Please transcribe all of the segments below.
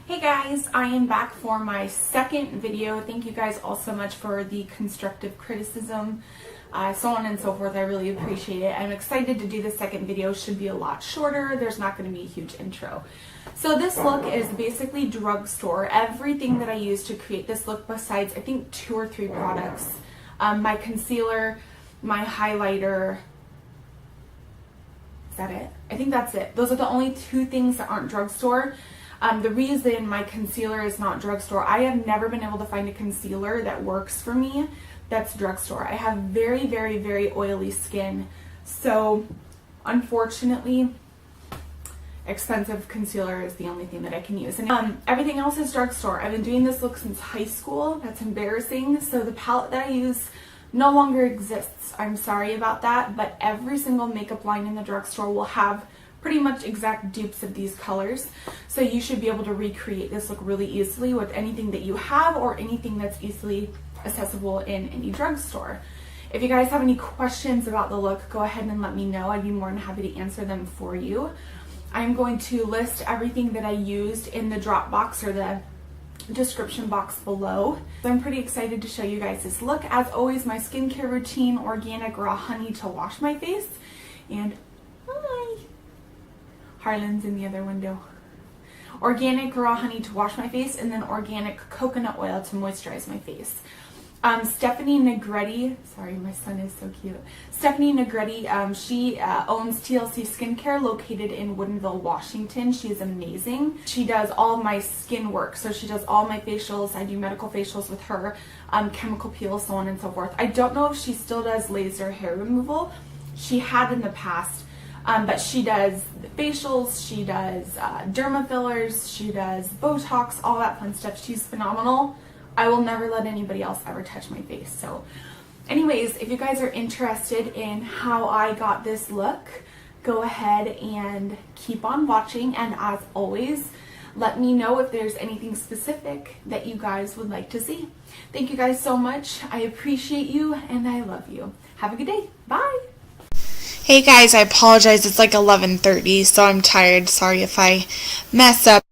Hey guys, I am back for my second video. Thank you guys all so much for the constructive criticism, so on and so forth. I really appreciate it. I'm excited to do the second video. Should be a lot shorter. There's not going to be a huge intro. So this look is basically drugstore. Everything that I use to create this look, besides I think 2 or 3 products, my concealer, my highlighter. Is that it? I think that's it. Those are the only 2 things that aren't drugstore. The reason my concealer is not drugstore, I have never been able to find a concealer that works for me that's drugstore. I have very, very, very oily skin. So unfortunately, expensive concealer is the only thing that I can use. And everything else is drugstore. I've been doing this look since high school. That's embarrassing. So the palette that I use no longer exists. I'm sorry about that, but every single makeup line in the drugstore will have pretty much exact dupes of these colors. So you should be able to recreate this look really easily with anything that you have or anything that's easily accessible in any drugstore. If you guys have any questions about the look, go ahead and let me know. I'd be more than happy to answer them for you. I'm going to list everything that I used in the drop box or the description box below. So I'm pretty excited to show you guys this look. As always, my skincare routine, organic raw honey to wash my face, and hi, Harlan's in the other window. Organic raw honey to wash my face, and then organic coconut oil to moisturize my face. Stephanie Negretti, sorry, my son is so cute. Stephanie Negretti, she owns TLC Skincare located in Woodinville, Washington. She is amazing. She does all my skin work. So she does all my facials. I do medical facials with her, chemical peel, so on and so forth. I don't know if she still does laser hair removal. She had in the past. But she does facials, she does derma fillers, she does Botox, all that fun stuff. She's phenomenal. I will never let anybody else ever touch my face. So anyways, if you guys are interested in how I got this look, go ahead and keep on watching. And as always, let me know if there's anything specific that you guys would like to see. Thank you guys so much. I appreciate you and I love you. Have a good day. Bye. Hey guys, I apologize. It's like 11:30, so I'm tired. Sorry if I mess up.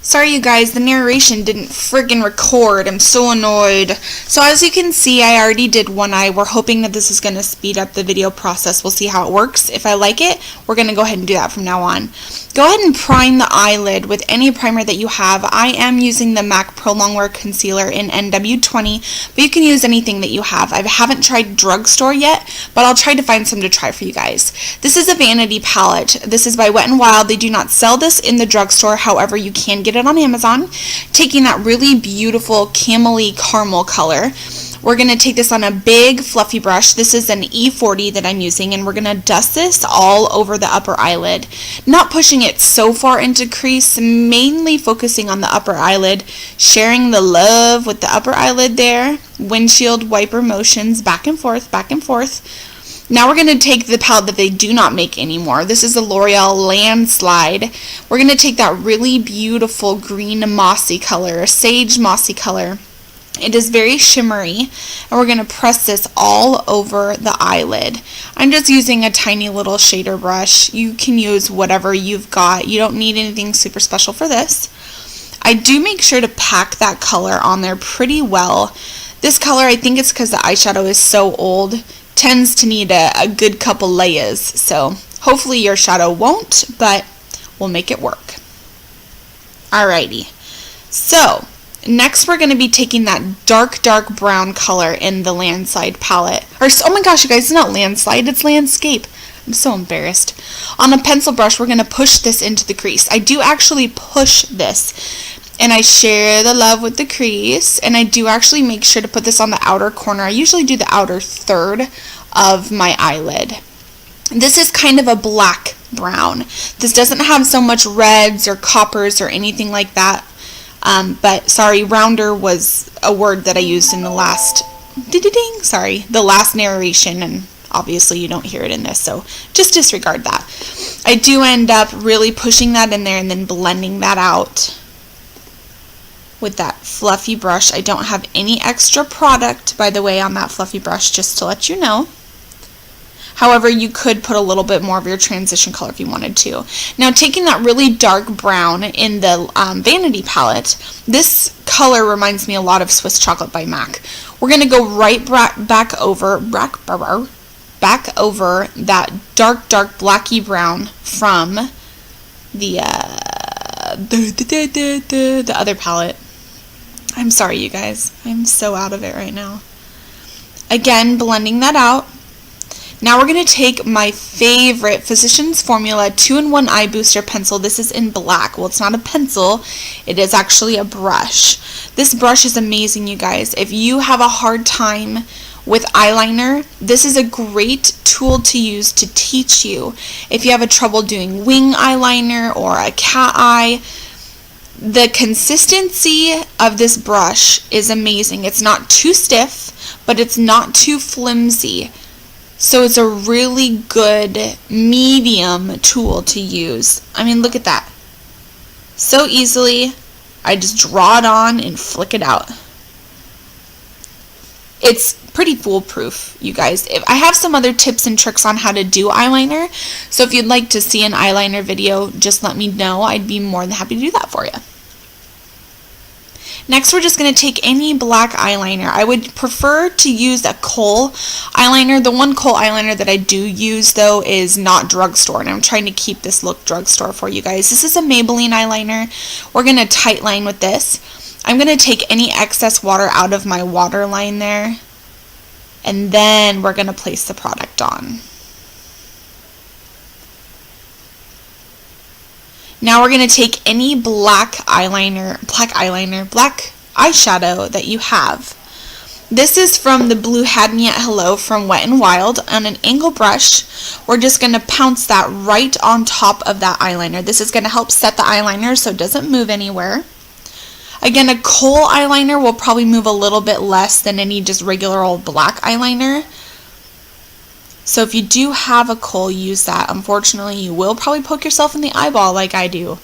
Sorry you guys, the narration didn't friggin' record. I'm so annoyed. So as you can see, I already did one eye. We're hoping that this is going to speed up the video process. We'll see how it works. If I like it, we're going to go ahead and do that from now on. Go ahead and prime the eyelid with any primer that you have. I am using the MAC Pro-Longwear Concealer in NW20, but you can use anything that you have. I haven't tried drugstore yet, but I'll try to find some to try for you guys. This is a vanity palette. This is by Wet n Wild. They do not sell this in the drugstore. However, you can get it on Amazon. Taking that really beautiful camely caramel color, we're going to take this on a big fluffy brush. This is an E40 that I'm using, and we're going to dust this all over the upper eyelid. Not pushing it so far into crease, mainly focusing on the upper eyelid, sharing the love with the upper eyelid there. Windshield wiper motions back and forth, back and forth. Now we're going to take the palette that they do not make anymore. This is the L'Oreal Landslide. We're going to take that really beautiful green mossy color, sage mossy color. It is very shimmery, and we're going to press this all over the eyelid. I'm just using a tiny little shader brush. You can use whatever you've got. You don't need anything super special for this. I do make sure to pack that color on there pretty well. This color, I think it's because the eyeshadow is so old, tends to need a good couple layers, so hopefully your shadow won't, but we'll make it work. Alrighty, so next we're going to be taking that dark brown color in the Landslide palette, or oh my gosh you guys, it's not Landslide, it's Landscape. I'm so embarrassed. On a pencil brush, we're going to push this into the crease. I do actually push this, and I share the love with the crease, and I do actually make sure to put this on the outer corner. I usually do the outer third of my eyelid. This is kind of a black brown. This doesn't have so much reds or coppers or anything like that, but sorry, rounder was a word that I used in the last the last narration, and obviously you don't hear it in this, so just disregard that. I do end up really pushing that in there and then blending that out with that fluffy brush. I don't have any extra product, by the way, on that fluffy brush, just to let you know. However, you could put a little bit more of your transition color if you wanted to. Now, taking that really dark brown in the Vanity palette, this color reminds me a lot of Swiss Chocolate by MAC. We're going to go right back over that dark blacky brown from the other palette. I'm sorry, you guys. I'm so out of it right now. Again, blending that out. Now we're going to take my favorite Physicians Formula 2-in-1 Eye Booster pencil. This is in black. Well, it's not a pencil. It is actually a brush. This brush is amazing, you guys. If you have a hard time with eyeliner, this is a great tool to use to teach you. If you have a trouble doing wing eyeliner or a cat eye, the consistency of this brush is amazing. It's not too stiff, but it's not too flimsy. So it's a really good medium tool to use. I mean, look at that. So easily, I just draw it on and flick it out. It's pretty foolproof, you guys. I have some other tips and tricks on how to do eyeliner, so if you'd like to see an eyeliner video, just let me know. I'd be more than happy to do that for you. Next, we're just going to take any black eyeliner. I would prefer to use a kohl eyeliner. The one kohl eyeliner that I do use, though, is not drugstore, and I'm trying to keep this look drugstore for you guys. This is a Maybelline eyeliner. We're going to tight line with this. I'm going to take any excess water out of my waterline there, and then we're going to place the product on. Now we're going to take any black eyeshadow that you have. This is from the Blue Hadn't Yet Hello from Wet n Wild. On an angle brush, we're just going to pounce that right on top of that eyeliner. This is going to help set the eyeliner so it doesn't move anywhere. Again, a kohl eyeliner will probably move a little bit less than any just regular old black eyeliner. So if you do have a kohl, use that. Unfortunately, you will probably poke yourself in the eyeball like I do.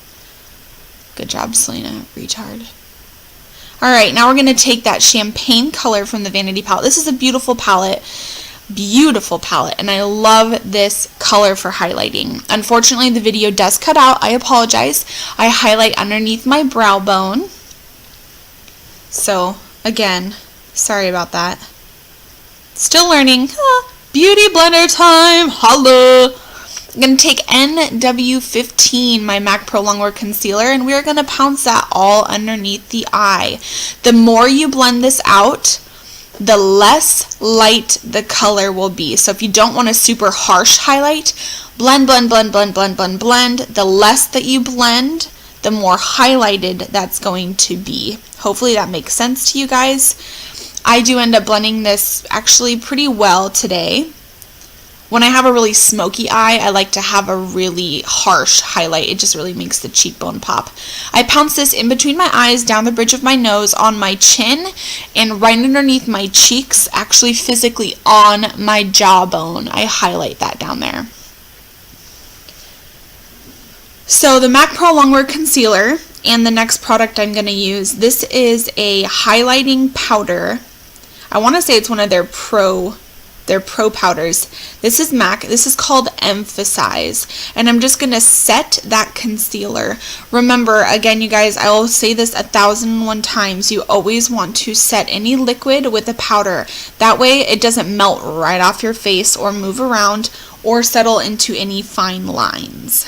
Good job, Salina. Retard. Alright, now we're going to take that champagne color from the Vanity palette. This is a beautiful palette. Beautiful palette. And I love this color for highlighting. Unfortunately, the video does cut out. I apologize. I highlight underneath my brow bone. So, again, sorry about that. Still learning. Beauty blender time. Holla. I'm going to take NW15, my MAC Pro Longwear Concealer, and we are going to pounce that all underneath the eye. The more you blend this out, the less light the color will be. So if you don't want a super harsh highlight, blend. The less that you blend, the more highlighted that's going to be. Hopefully that makes sense to you guys. I do end up blending this actually pretty well today. When I have a really smoky eye, I like to have a really harsh highlight. It just really makes the cheekbone pop. I pounce this in between my eyes, down the bridge of my nose, on my chin, and right underneath my cheeks, actually physically on my jawbone. I highlight that down there. So the MAC Pro Longwear Concealer and the next product I'm going to use, this is a highlighting powder. I want to say it's one of their pro powders. This is MAC. This is called Emphasize. And I'm just going to set that concealer. Remember, again, you guys, I will say this 1,001 times. You always want to set any liquid with a powder. That way it doesn't melt right off your face or move around or settle into any fine lines.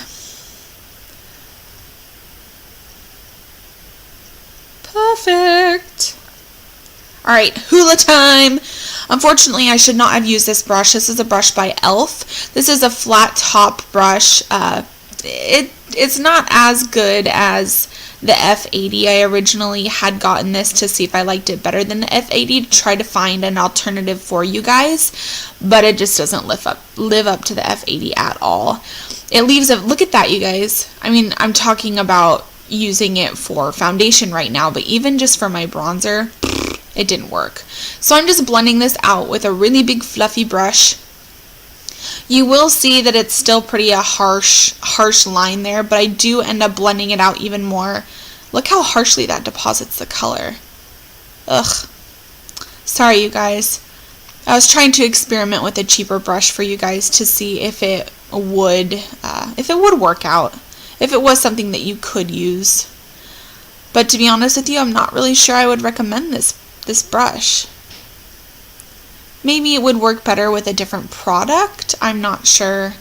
Perfect. Alright, Hula time. Unfortunately, I should not have used this brush. This is a brush by e.l.f. This is a flat top brush. It's not as good as the F80. I originally had gotten this to see if I liked it better than the F80 to try to find an alternative for you guys, but it just doesn't live up to the F80 at all. It leaves a, look at that, you guys. I mean, I'm talking about using it for foundation right now, but even just for my bronzer, it didn't work. So I'm just blending this out with a really big fluffy brush. You will see that it's still pretty a harsh line there, but I do end up blending it out even more. Look how harshly that deposits the color. Ugh. Sorry, you guys. I was trying to experiment with a cheaper brush for you guys to see if it would work out, if it was something that you could use. But to be honest with you, I'm not really sure I would recommend this brush. Maybe it would work better with a different product. I'm not sure.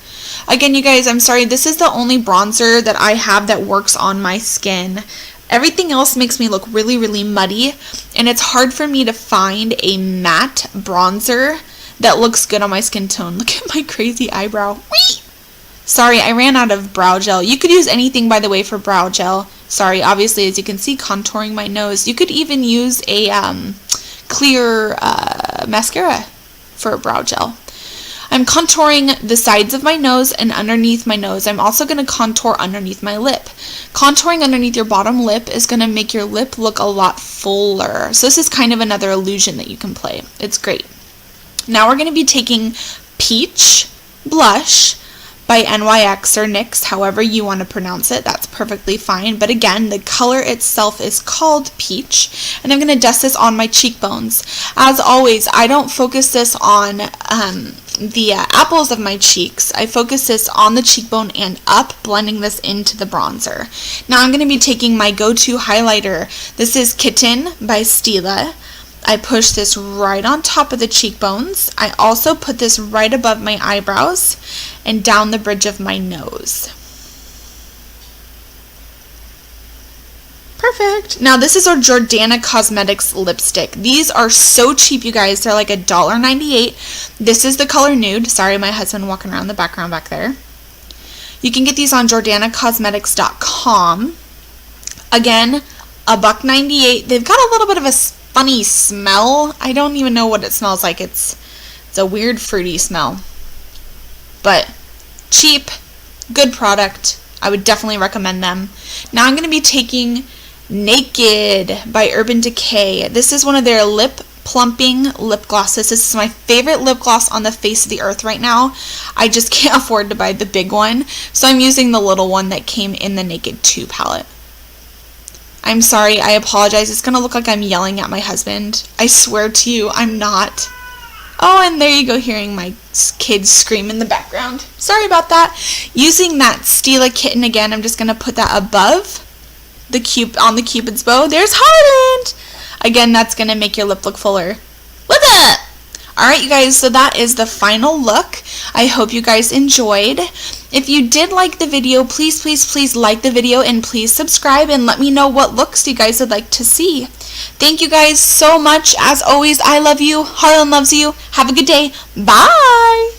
Again, you guys, I'm sorry. This is the only bronzer that I have that works on my skin. Everything else makes me look really, really muddy, and it's hard for me to find a matte bronzer that looks good on my skin tone. Look at my crazy eyebrow. Whee! Sorry, I ran out of brow gel. You could use anything, by the way, for brow gel. Sorry, obviously, as you can see, contouring my nose. You could even use a clear mascara for a brow gel. I'm contouring the sides of my nose and underneath my nose. I'm also going to contour underneath my lip. Contouring underneath your bottom lip is going to make your lip look a lot fuller. So this is kind of another illusion that you can play. It's great. Now we're going to be taking Peach Blush by NYX or NYX, however you want to pronounce it. That's perfectly fine. But again, the color itself is called Peach. And I'm going to dust this on my cheekbones. As always, I don't focus this on the apples of my cheeks. I focus this on the cheekbone and up, blending this into the bronzer. Now I'm going to be taking my go-to highlighter. This is Kitten by Stila. I push this right on top of the cheekbones. I also put this right above my eyebrows and down the bridge of my nose. Perfect. Now this is our Jordana Cosmetics lipstick. These are so cheap, you guys. They're like $1.98. This is the color Nude. Sorry, my husband walking around the background back there. You can get these on jordanacosmetics.com. Again, $1.98. They've got a little bit of a funny smell. I don't even know what it smells like. It's a weird fruity smell. But cheap, good product. I would definitely recommend them. Now I'm going to be taking Naked by Urban Decay. This is one of their lip plumping lip glosses. This is my favorite lip gloss on the face of the earth right now. I just can't afford to buy the big one, so I'm using the little one that came in the Naked 2 palette. I'm sorry, I apologize. It's going to look like I'm yelling at my husband. I swear to you, I'm not. Oh, and there you go, hearing my kids scream in the background. Sorry about that. Using that Stila kitten again, I'm just going to put that above on the Cupid's bow. There's Harland! Again, that's going to make your lip look fuller. What's up? Alright, you guys, so that is the final look. I hope you guys enjoyed. If you did like the video, please, please, please like the video and please subscribe and let me know what looks you guys would like to see. Thank you guys so much. As always, I love you. Harlan loves you. Have a good day. Bye!